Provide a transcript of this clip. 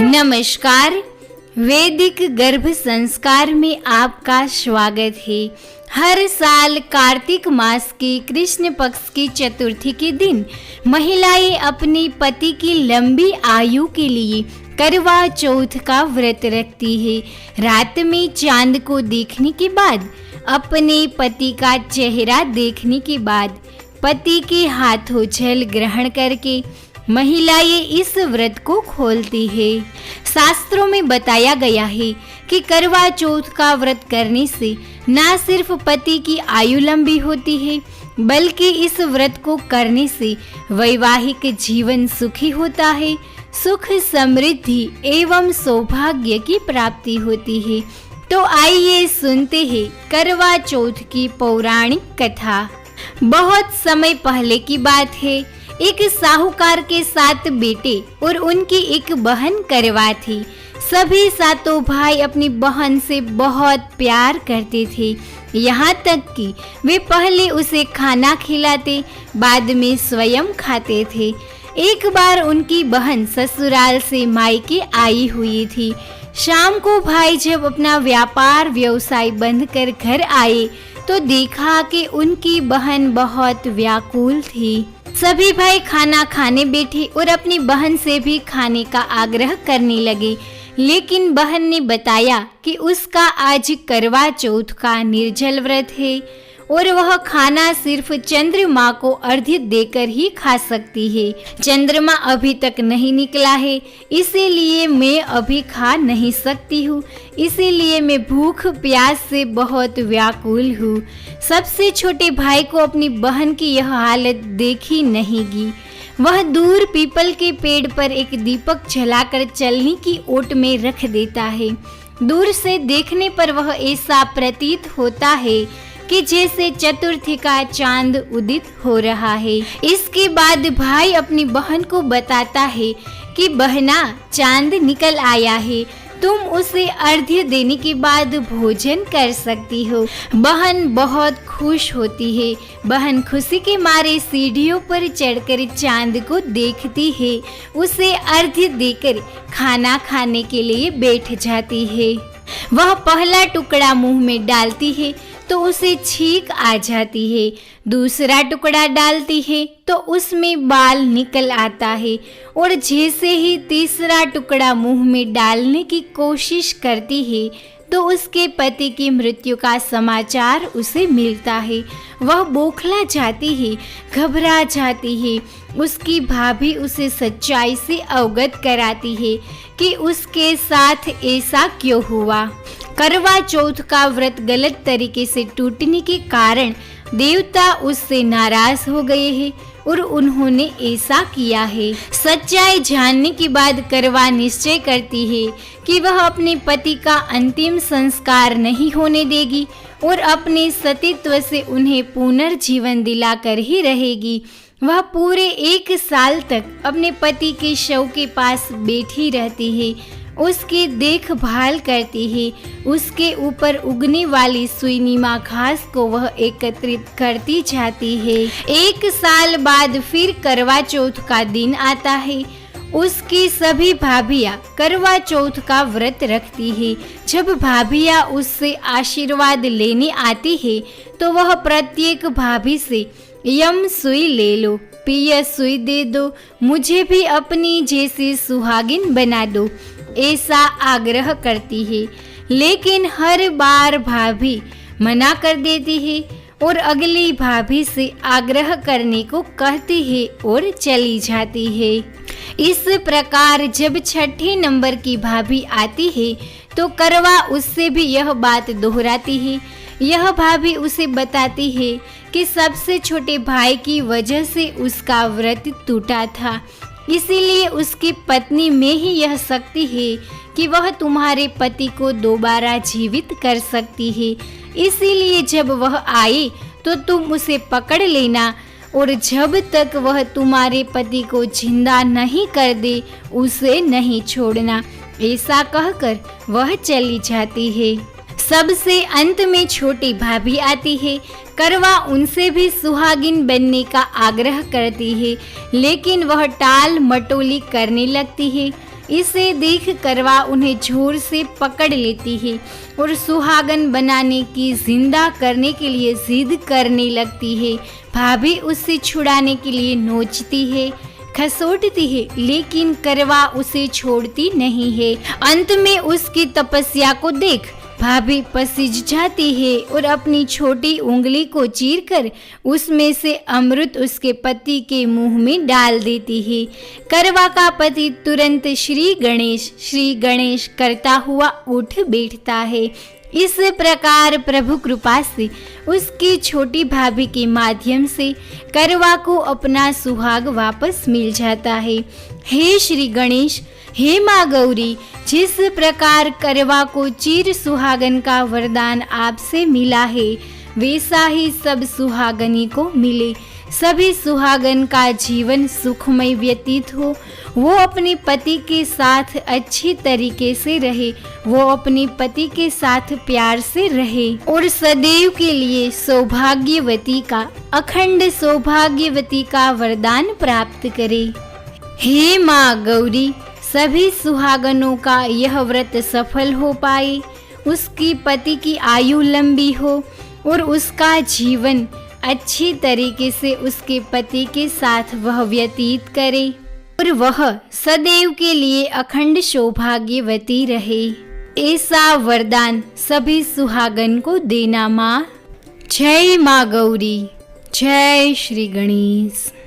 नमस्कार। वैदिक गर्भ संस्कार में आपका स्वागत है। हर साल कार्तिक मास के कृष्ण पक्ष की चतुर्थी के दिन महिलाएं अपने पति की लंबी आयु के लिए करवा चौथ का व्रत रखती है। रात में चांद को देखने के बाद, अपने पति का चेहरा देखने के बाद, पति के हाथों जल ग्रहण करके महिलाएं इस व्रत को खोलती है। शास्त्रों में बताया गया है कि करवा चौथ का व्रत करने से न सिर्फ पति की आयु लंबी होती है, बल्कि इस व्रत को करने से वैवाहिक जीवन सुखी होता है, सुख समृद्धि एवं सौभाग्य की प्राप्ति होती है। तो आइए सुनते हैं करवा चौथ की पौराणिक कथा। बहुत समय पहले की बात है। एक साहूकार के 7 बेटे और उनकी एक बहन करवा थी। सभी 7 भाई अपनी बहन से बहुत प्यार करते थे, यहाँ तक कि वे पहले उसे खाना खिलाते, बाद में स्वयं खाते थे। एक बार उनकी बहन ससुराल से मायके आई हुई थी। शाम को भाई जब अपना व्यापार व्यवसाय बंद कर घर आए तो देखा कि उनकी बहन बहुत व्याकुल थी। सभी भाई खाना खाने बैठे और अपनी बहन से भी खाने का आग्रह करने लगे, लेकिन बहन ने बताया कि उसका आज करवा चौथ का निर्जल व्रत है और वह खाना सिर्फ चंद्रमा को अर्घ्य देकर ही खा सकती है। चंद्रमा अभी तक नहीं निकला है, इसीलिए मैं अभी खा नहीं सकती हूँ, इसीलिए मैं भूख प्यास से बहुत व्याकुल हूँ। सबसे छोटे भाई को अपनी बहन की यह हालत देखी नहीं गई। वह दूर पीपल के पेड़ पर एक दीपक जलाकर चलनी की ओट में रख देता है। दूर से देखने पर वह ऐसा प्रतीत होता है कि जैसे चतुर्थी का चांद उदित हो रहा है। इसके बाद भाई अपनी बहन को बताता है कि बहना, चांद निकल आया है, तुम उसे अर्घ्य देने के बाद भोजन कर सकती हो। बहन बहुत खुश होती है। बहन खुशी के मारे सीढ़ियों पर चढ़कर चांद को देखती है, उसे अर्घ्य देकर खाना खाने के लिए बैठ जाती है। वह पहला टुकड़ा मुंह में डालती है तो उसे छींक आ जाती है, दूसरा टुकड़ा डालती है तो उसमें बाल निकल आता है, और जैसे ही तीसरा टुकड़ा मुंह में डालने की कोशिश करती है तो उसके पति की मृत्यु का समाचार उसे मिलता है। वह बौखला जाती है, घबरा जाती है। उसकी भाभी उसे सच्चाई से अवगत कराती है कि उसके साथ ऐसा क्यों हुआ। करवा चौथ का व्रत गलत तरीके से टूटने के कारण देवता उससे नाराज हो गए हैं और उन्होंने ऐसा किया है। सच्चाई जानने के बाद करवा निश्चय करती है कि वह अपने पति का अंतिम संस्कार नहीं होने देगी और अपने सतीत्व से उन्हें पुनर्जीवन दिलाकर ही रहेगी। वह पूरे 1 साल तक अपने पति के शव के पास बैठी रहती है, उसकी देखभाल करती है। उसके ऊपर उगने वाली सुईनीमा घास को वह एकत्रित करती जाती है। 1 साल बाद फिर करवा चौथ का दिन आता है। उसकी सभी भाभियाँ करवा चौथ का व्रत रखती है। जब भाभियाँ उससे आशीर्वाद लेने आती है तो वह प्रत्येक भाभी से यम सुई ले लो, पिय सुई दे दो, मुझे भी अपनी जैसी सुहागिन बना दो, ऐसा आग्रह करती है। लेकिन हर बार भाभी मना कर देती है और अगली भाभी से आग्रह करने को कहती है और चली जाती है। इस प्रकार जब 6ठे नंबर की भाभी आती है तो करवा उससे भी यह बात दोहराती है। यह भाभी उसे बताती है कि सबसे छोटे भाई की वजह से उसका व्रत टूटा था, इसीलिए उसकी पत्नी में ही यह शक्ति है कि वह तुम्हारे पति को दोबारा जीवित कर सकती है। इसीलिए जब वह आए तो तुम उसे पकड़ लेना और जब तक वह तुम्हारे पति को जिंदा नहीं कर दे उसे नहीं छोड़ना। ऐसा कहकर वह चली जाती है। सबसे अंत में छोटी भाभी आती है। करवा उनसे भी सुहागिन बनने का आग्रह करती है, लेकिन वह टाल मटोली करने लगती है। इसे देख करवा उन्हें जोर से पकड़ लेती है और सुहागन बनाने की जिंदा करने के लिए जिद करने लगती है। भाभी उससे छुड़ाने के लिए नोचती है, खसोटती है, लेकिन करवा उसे छोड़ती नहीं है। अंत में उसकी तपस्या को देख भाभी पसीज जाती है और अपनी छोटी उंगली को चीरकर उसमें से अमृत उसके पति के मुंह में डाल देती है। करवा का पति तुरंत श्री गणेश करता हुआ उठ बैठता है। इस प्रकार प्रभु कृपा से उसकी छोटी भाभी के माध्यम से करवा को अपना सुहाग वापस मिल जाता है। हे श्री गणेश, हे माँ गौरी, जिस प्रकार करवा को चिर सुहागन का वरदान आपसे मिला है, वैसा ही सब सुहागनी को मिले। सभी सुहागन का जीवन सुखमय व्यतीत हो, वो अपने पति के साथ अच्छी तरीके से रहे, वो अपने पति के साथ प्यार से रहे और सदैव के लिए अखंड सौभाग्यवती का वरदान प्राप्त करे। हे माँ गौरी, सभी सुहागनों का यह व्रत सफल हो पाए, उसकी पति की आयु लंबी हो और उसका जीवन अच्छी तरीके से उसके पति के साथ वह व्यतीत करे और वह सदैव के लिए अखंड सौभाग्यवती रहे। ऐसा वरदान सभी सुहागन को देना माँ। जय माँ गौरी, जय श्री गणेश।